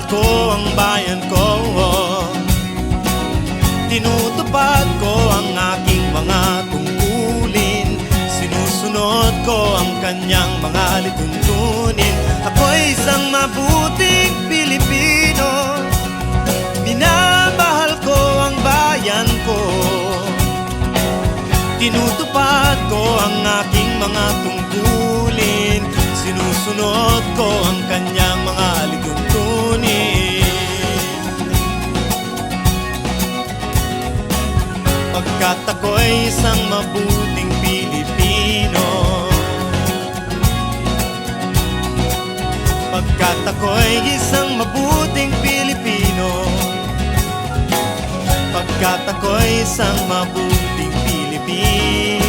ko ang bayan ko. Tinutupad ko ang aking mga tungkulin, sinusunod ko ang kanyang mga lituntunin. Ako'y isang mabuting Pilipino, minamahal ko ang bayan ko. Tinutupad ko ang aking mga tungkulin, sinusunod ko ang kanyang mga lituntunin. Pagkat ako'y isang mabuting Pilipino, pagkat ako'y isang mabuting Pilipino, pagkat ako'y isang mabuting Pilipino.